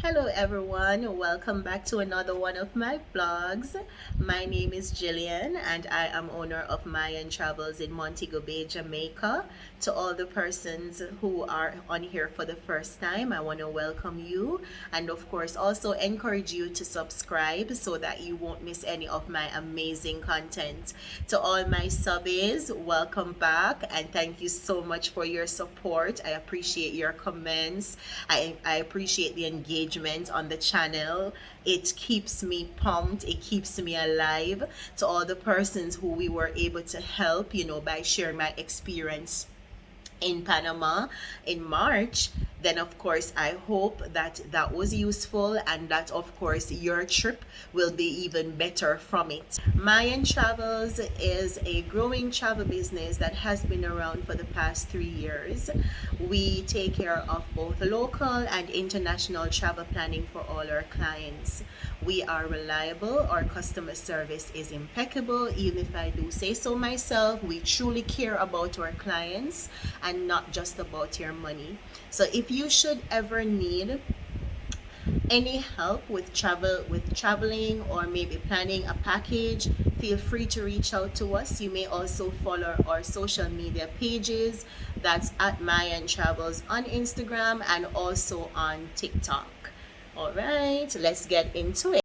Hello everyone, welcome back to another one of my vlogs. My name is Jillian and I am owner of Mayan Travels in Montego Bay, Jamaica. To all the persons who are on here for the first time, I want to welcome you and of course also encourage you to subscribe so that you won't miss any of my amazing content. To all my subbies, welcome back and thank you so much for your support. I appreciate your comments. I appreciate the engagement on the channel. It keeps me pumped, it keeps me alive. To all the persons who we were able to help, by sharing my experience in Panama in March, then of course I hope that that was useful and that of course your trip will be even better from it. Mayan Travels is a growing travel business that has been around for the past 3 years. We take care of both local and international travel planning for all our clients. We are reliable, our customer service is impeccable, even if I do say so myself. We truly care about our clients and not just about your money. So if you should ever need any help with traveling or maybe planning a package, feel free to reach out to us. You may also follow our social media pages. That's at Mayan Travels on Instagram and also on TikTok. All right, let's get into it.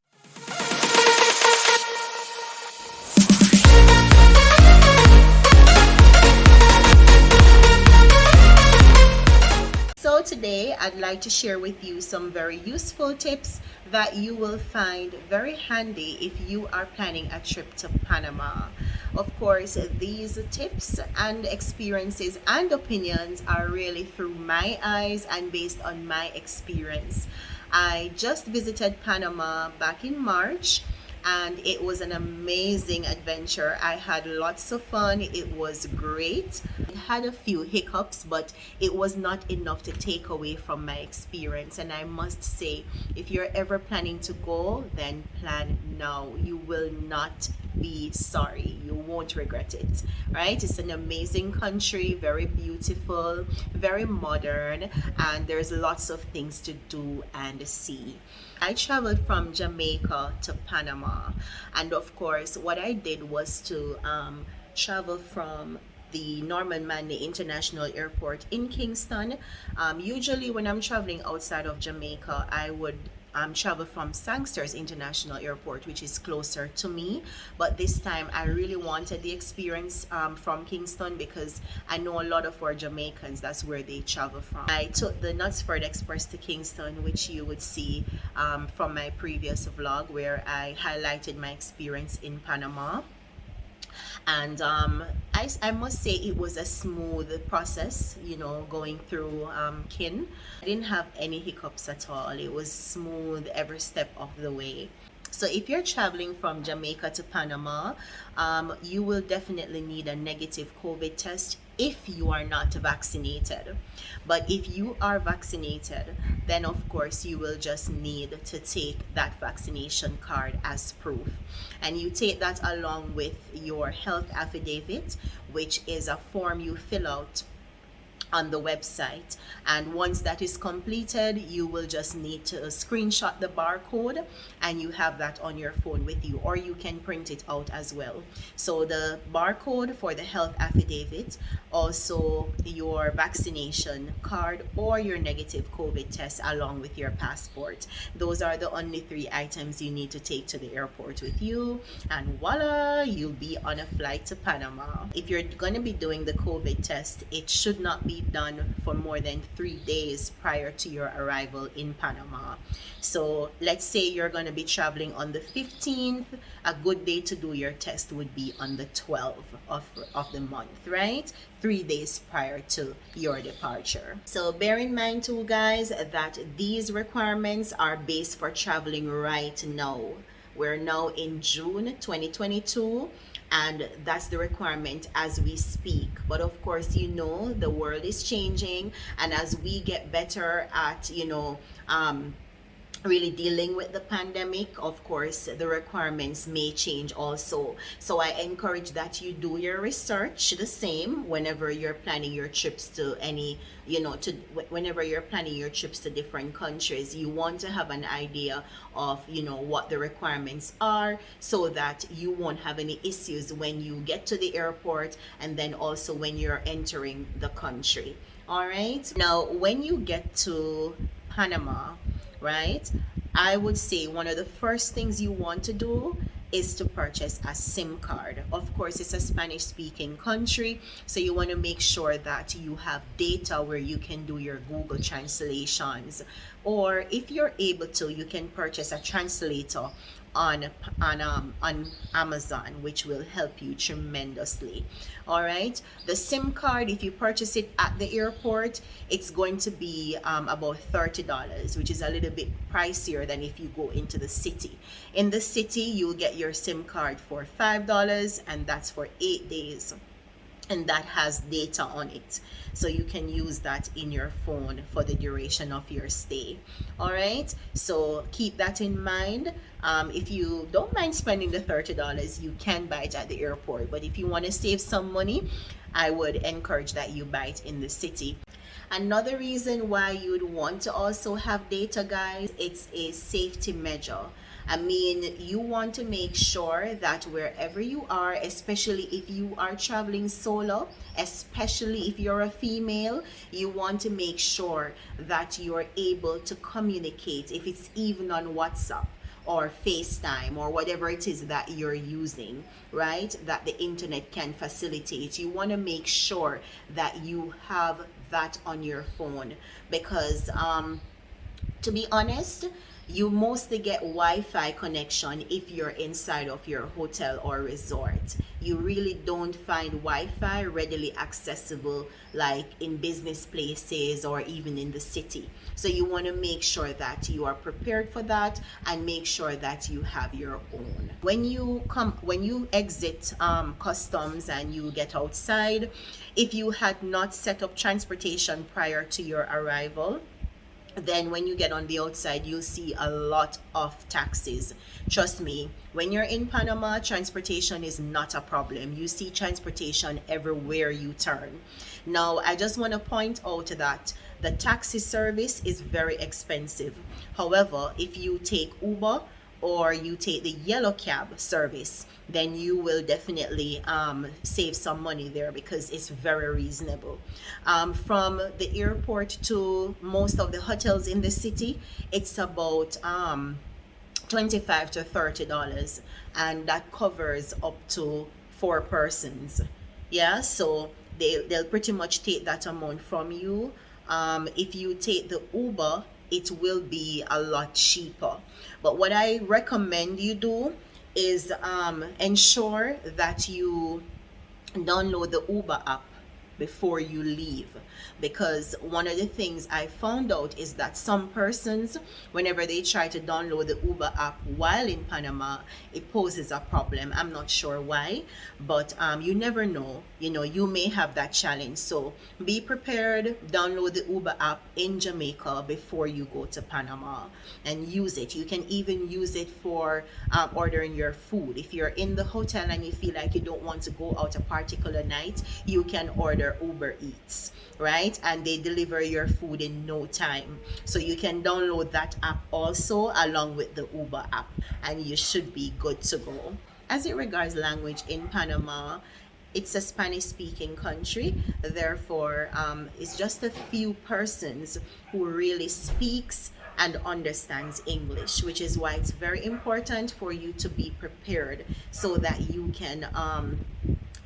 So today I'd like to share with you some very useful tips that you will find very handy if you are planning a trip to Panama. Of course, these tips and experiences and opinions are really through my eyes and based on my experience. I just visited Panama back in March and it was an amazing adventure. I had lots of fun. It was great. It had a few hiccups, but it was not enough to take away from my experience. And I must say, if you're ever planning to go, then plan now. You will not be sorry. You won't regret it, right? It's an amazing country, very beautiful, very modern, and there's lots of things to do and see. I traveled from Jamaica to Panama, and of course, what I did was to travel from the Norman Manley International Airport in Kingston. Usually, when I'm traveling outside of Jamaica, I would travel from Sangsters International Airport, which is closer to me. But this time, I really wanted the experience from Kingston because I know a lot of our Jamaicans, that's where they travel from. I took the Knutsford Express to Kingston, which you would see from my previous vlog where I highlighted my experience in Panama. And I must say it was a smooth process, going through Kin. I didn't have any hiccups at all. It was smooth every step of the way. So if you're traveling from Jamaica to Panama, you will definitely need a negative COVID test if you are not vaccinated. But if you are vaccinated, then of course you will just need to take that vaccination card as proof. And you take that along with your health affidavit, which is a form you fill out on the website, and once that is completed you will just need to screenshot the barcode and you have that on your phone with you, or you can print it out as well. So the barcode for the health affidavit, also your vaccination card or your negative COVID test along with your passport. Those are the only 3 items you need to take to the airport with you, and voila, you'll be on a flight to Panama. If you're going to be doing the COVID test, it should not be done for more than 3 days prior to your arrival in Panama. So let's say you're going to be traveling on the 15th. A good day to do your test would be on the 12th of the month, right? 3 days prior to your departure. So bear in mind too, guys, that these requirements are based for traveling right now. We're now in June 2022, and that's the requirement as we speak. But of course, the world is changing, and as we get better at really dealing with the pandemic, of course the requirements may change also. So I encourage that you do your research the same whenever you're planning your trips to any, whenever you're planning your trips to different countries. You want to have an idea of, what the requirements are, so that you won't have any issues when you get to the airport, and then also when you're entering the country. All right, now when you get to Panama, right? I would say one of the first things you want to do is to purchase a SIM card. Of course, it's a Spanish speaking country, so you want to make sure that you have data where you can do your Google translations. Or if you're able to, you can purchase a translator on on Amazon, which will help you tremendously. All right, the SIM card, if you purchase it at the airport, it's going to be about $30, which is a little bit pricier than if you go into the city. In the city, you'll get your SIM card for $5, and that's for 8 days, and that has data on it, so you can use that in your phone for the duration of your stay. All right, so keep that in mind. If you don't mind spending the $30, you can buy it at the airport, but if you want to save some money, I would encourage that you buy it in the city. Another reason why you'd want to also have data, guys, it's a safety measure. I mean, you want to make sure that wherever you are, especially if you are traveling solo, especially if you're a female, you want to make sure that you're able to communicate, if it's even on WhatsApp or FaceTime or whatever it is that you're using, right? That the internet can facilitate. You want to make sure that you have that on your phone, because to be honest, you mostly get Wi-Fi connection if you're inside of your hotel or resort. You really don't find Wi-Fi readily accessible like in business places or even in the city. So you want to make sure that you are prepared for that, and make sure that you have your own. When you exit customs and you get outside, if you had not set up transportation prior to your arrival, then when you get on the outside, you'll see a lot of taxis. Trust me, when you're in Panama, transportation is not a problem. You see transportation everywhere you turn. Now, I just want to point out that the taxi service is very expensive. However, if you take Uber or you take the yellow cab service, then you will definitely save some money there, because it's very reasonable. From the airport to most of the hotels in the city, it's about $25 to $30, and that covers up to 4 persons. Yeah, so they'll pretty much take that amount from you. If you take the Uber, it will be a lot cheaper. But what I recommend you do is ensure that you download the Uber app before you leave, because one of the things I found out is that some persons, whenever they try to download the Uber app while in Panama, it poses a problem. I'm not sure why, but you never know. You may have that challenge. So be prepared. Download the Uber app in Jamaica before you go to Panama and use it. You can even use it for ordering your food. If you're in the hotel and you feel like you don't want to go out a particular night, you can order Uber Eats, right? And they deliver your food in no time. So you can download that app also along with the Uber app, and you should be good to go. As it regards language in Panama, it's a Spanish speaking country. Therefore, it's just a few persons who really speaks and understands English, which is why it's very important for you to be prepared so that you can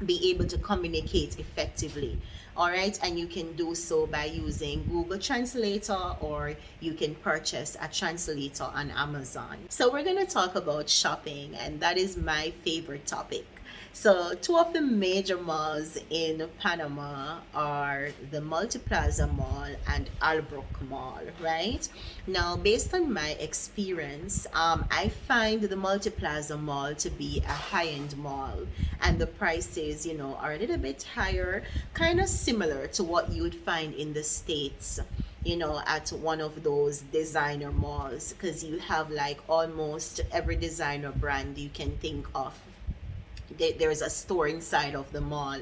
be able to communicate effectively. All right, and you can do so by using Google Translator, or you can purchase a translator on Amazon. So we're going to talk about shopping, and that is my favorite topic. So two of the major malls in Panama are the Multiplaza Mall and Albrook Mall, right? Now, based on my experience, I find the Multiplaza Mall to be a high-end mall, and the prices, are a little bit higher, kind of similar to what you would find in the States. at one of those designer malls, because you have like almost every designer brand you can think of. There's a store inside of the mall,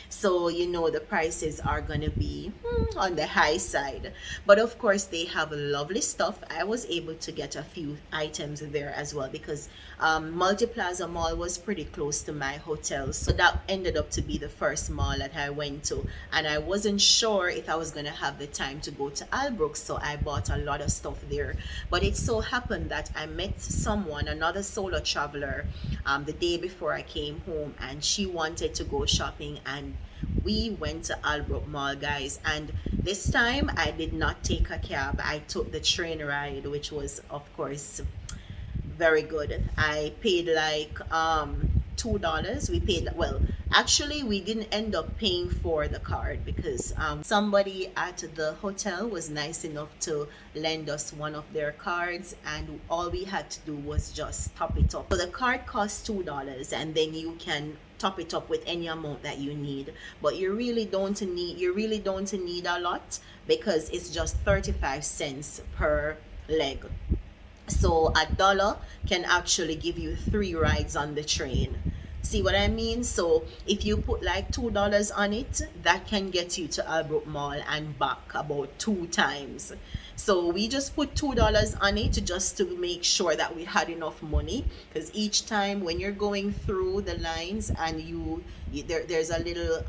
so the prices are gonna be on the high side, but of course they have lovely stuff. I was able to get a few items there as well, because Multiplaza Mall was pretty close to my hotel, so that ended up to be the first mall that I went to, and I wasn't sure if I was gonna have the time to go to Albrook, so I bought a lot of stuff there. But it so happened that I met someone, another solo traveler, the day before I came home, and she wanted to go shopping, and we went to Albrook Mall, guys. And this time I did not take a cab, I took the train ride, which was of course very good. I paid like $2. We paid, well, actually we didn't end up paying for the card, because somebody at the hotel was nice enough to lend us one of their cards, and all we had to do was just top it up. So the card costs $2, and then you can top it up with any amount that you need, but you really don't need a lot, because it's just 35 cents per leg. So $1 can actually give you 3 rides on the train. See what I mean? So if you put like $2 on it, that can get you to Albrook Mall and back about 2 times. So we just put $2 on it just to make sure that we had enough money, because each time when you're going through the lines and there's a little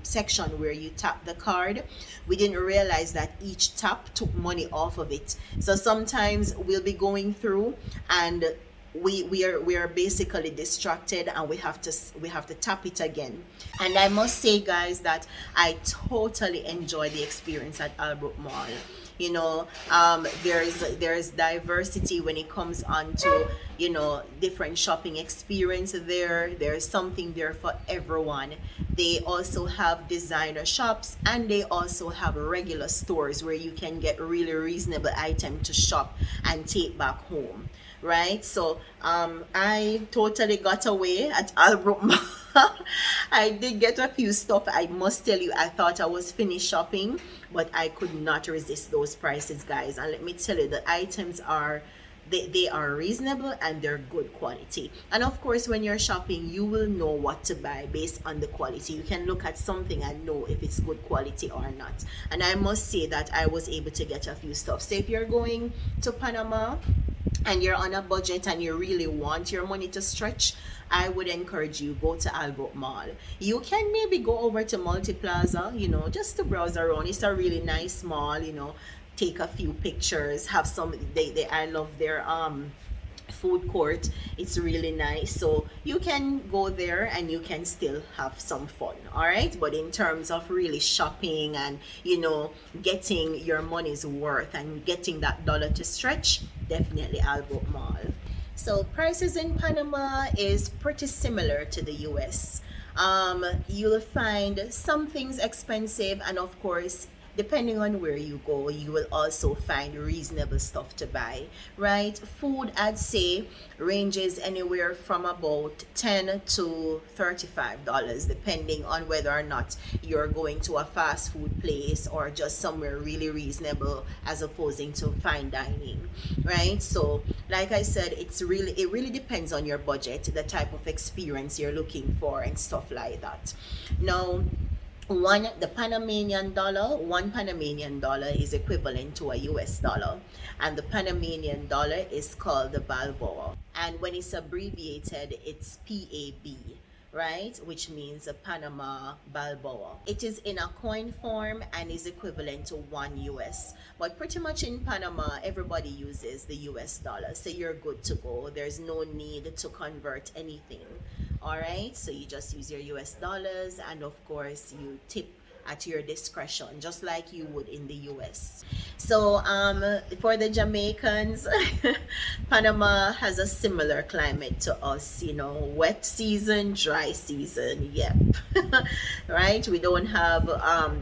section where you tap the card, we didn't realize that each tap took money off of it. So sometimes we'll be going through and we are basically distracted, and we have to tap it again. And I must say, guys, that I totally enjoy the experience at Albrook Mall. There's diversity when it comes on to different shopping experience there. There's something there for everyone. They also have designer shops, and they also have regular stores where you can get really reasonable items to shop and take back home, right? So I totally got away at Albrook Mall. I did get a few stuff. I must tell you, I thought I was finished shopping, but I could not resist those prices, guys. And let me tell you, the items are they are reasonable and they're good quality. And of course, when you're shopping, you will know what to buy based on the quality. You can look at something and know if it's good quality or not. And I must say that I was able to get a few stuff. So if you're going to Panama and you're on a budget and you really want your money to stretch, I would encourage you, go to Albrook Mall. You can maybe go over to Multiplaza, just to browse around. It's a really nice mall, take a few pictures, have some, I love their food court. It's really nice. So you can go there and you can still have some fun. All right. But in terms of really shopping and, getting your money's worth and getting that dollar to stretch, definitely Albrook Mall. So prices in Panama is pretty similar to the US. You'll find some things expensive, and of course, depending on where you go, you will also find reasonable stuff to buy, right? Food, I'd say, ranges anywhere from about $10 to $35, depending on whether or not you're going to a fast food place or just somewhere really reasonable as opposing to fine dining, right? So like I said, it really depends on your budget, the type of experience you're looking for and stuff like that. Now, one Panamanian dollar is equivalent to a US dollar, and the Panamanian dollar is called the Balboa, and when it's abbreviated, it's PAB, right, which means a Panama Balboa. It is in a coin form and is equivalent to 1 US, but pretty much in Panama everybody uses the US dollar, so you're good to go. There's no need to convert anything. All right, so you just use your US dollars, and of course you tip at your discretion, just like you would in the US. So for the Jamaicans, Panama has a similar climate to us, wet season, dry season. Yep. Right, we don't have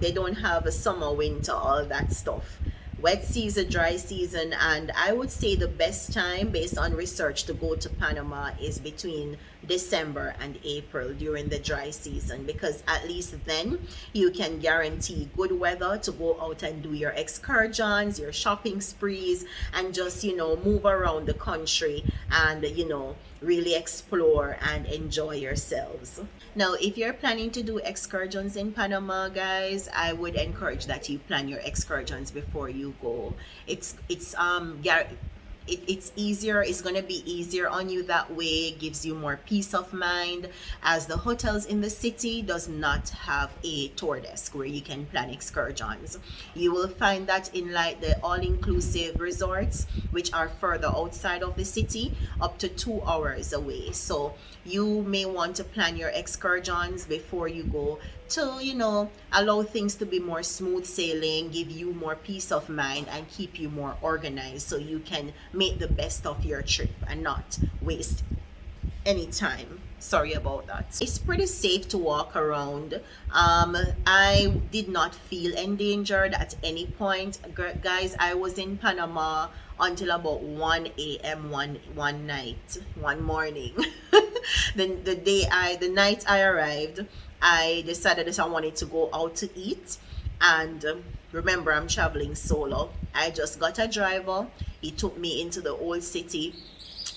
they don't have a summer, winter, all that stuff. wet season, dry season, and I would say the best time based on research to go to Panama is between December and April during the dry season, because at least then you can guarantee good weather to go out and do your excursions, your shopping sprees, and just, move around the country and, really explore and enjoy yourselves. Now, if you're planning to do excursions in Panama, guys, I would encourage that you plan your excursions before you go. It's easier, it's going to be easier on you that way. It gives you more peace of mind, as the hotels in the city does not have a tour desk where you can plan excursions. You will find that in like the all-inclusive resorts, which are further outside of the city, up to 2 hours away. So you may want to plan your excursions before you go, to allow things to be more smooth sailing, give you more peace of mind, and keep you more organized, so you can make the best of your trip and not waste any time. Sorry about that. It's pretty safe to walk around. I did not feel endangered at any point. Guys, I was in Panama until about 1 a.m. one night, one morning. Then the night I arrived, I decided that I wanted to go out to eat. And remember, I'm traveling solo. I just got a driver. He took me into the old city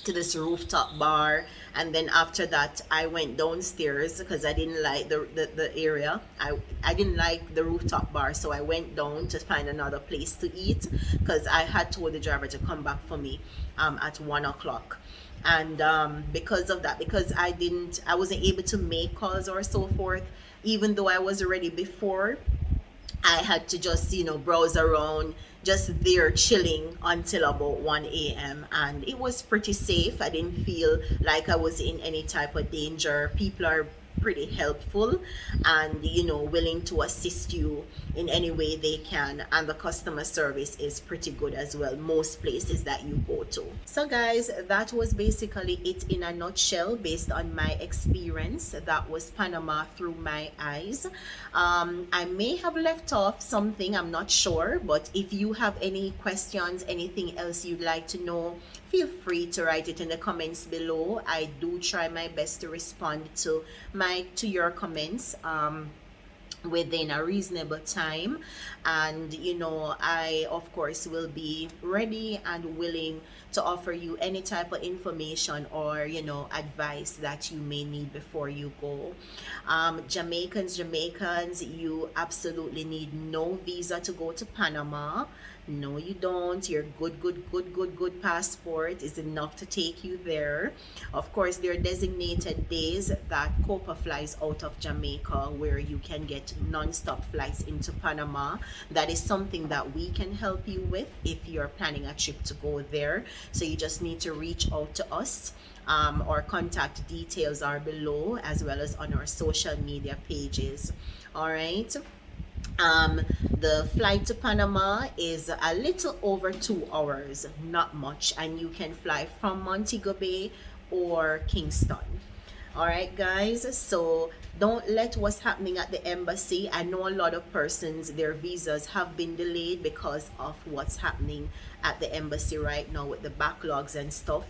to this rooftop bar, and then after that I went downstairs because I didn't like the area. I didn't like the rooftop bar, so I went down to find another place to eat, because I had told the driver to come back for me at 1 o'clock. And because of that, because I wasn't able to make calls or so forth, even though I was ready before, I had to just, browse around, just there chilling until about 1 a.m. And it was pretty safe. I didn't feel like I was in any type of danger. People are pretty helpful and, willing to assist you in any way they can. And the customer service is pretty good as well, most places that you go to. So guys, that was basically it in a nutshell based on my experience. That was Panama through my eyes. I may have left off something, I'm not sure, but if you have any questions, anything else you'd like to know, feel free to write it in the comments below. I do try my best to respond to your comments within a reasonable time. And I of course will be ready and willing to offer you any type of information or advice that you may need before you go. Jamaicans, you absolutely need no visa to go to Panama. No, you don't. Your good passport is enough to take you there. Of course, there are designated days that Copa flies out of Jamaica where you can get non-stop flights into Panama. That is something that we can help you with if you're planning a trip to go there. So you just need to reach out to us. Our contact details are below, as well as on our social media pages. All right. The flight to Panama is a little over 2 hours, not much, and you can fly from Montego Bay or Kingston. All right, guys, so don't let what's happening at the embassy. I know a lot of persons, their visas have been delayed because of what's happening at the embassy right now with the backlogs and stuff.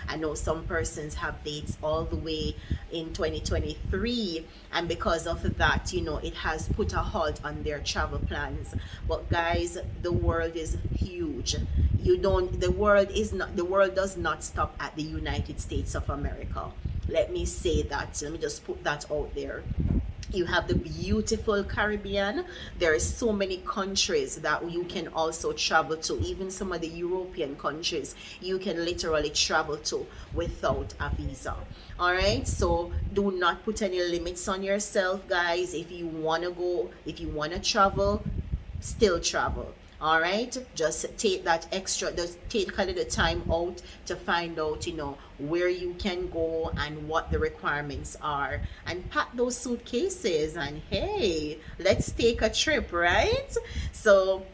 I know some persons have dates all the way in 2023, and because of that, it has put a halt on their travel plans. But guys, the world is huge. The world does not stop at the United States of America. Let me say that. Let me just put that out there. You have the beautiful Caribbean. There are so many countries that you can also travel to. Even some of the European countries you can literally travel to without a visa. All right, so do not put any limits on yourself, guys. If you want to go, if you want to travel, still travel. All right, just take that extra, just take a little time out to find out where you can go and what the requirements are, and pack those suitcases and hey, let's take a trip, right? So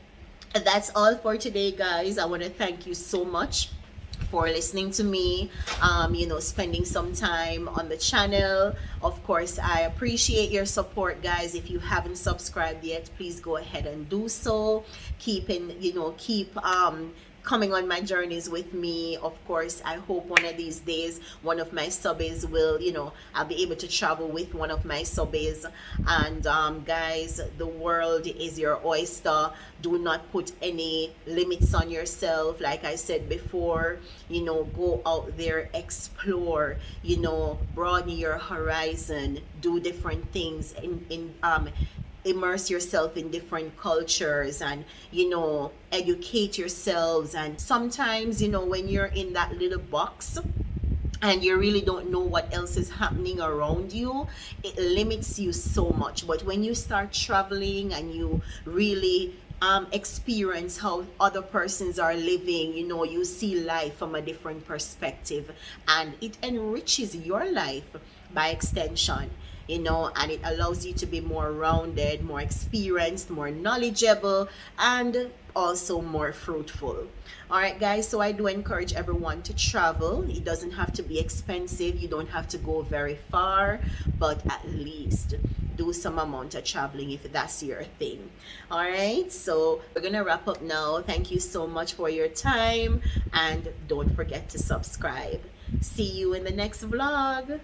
that's all for today, guys. I want to thank you so much for listening to me, spending some time on the channel. Of course, I appreciate your support, guys. If you haven't subscribed yet, please go ahead and do so. Keep coming on my journeys with me. Of course, I hope one of these days one of my subbies will, I'll be able to travel with one of my subbies. And guys, the world is your oyster. Do not put any limits on yourself. Like I said before, go out there, explore, broaden your horizon, do different things in immerse yourself in different cultures, and educate yourselves. And sometimes, when you're in that little box and you really don't know what else is happening around you, it limits you so much. But when you start traveling and you really experience how other persons are living, you see life from a different perspective, and it enriches your life by extension, and it allows you to be more rounded, more experienced, more knowledgeable, and also more fruitful. All right, guys, so I do encourage everyone to travel. It doesn't have to be expensive, you don't have to go very far, but at least do some amount of traveling if that's your thing. All right, so we're gonna wrap up now. Thank you so much for your time, and don't forget to subscribe. See you in the next vlog.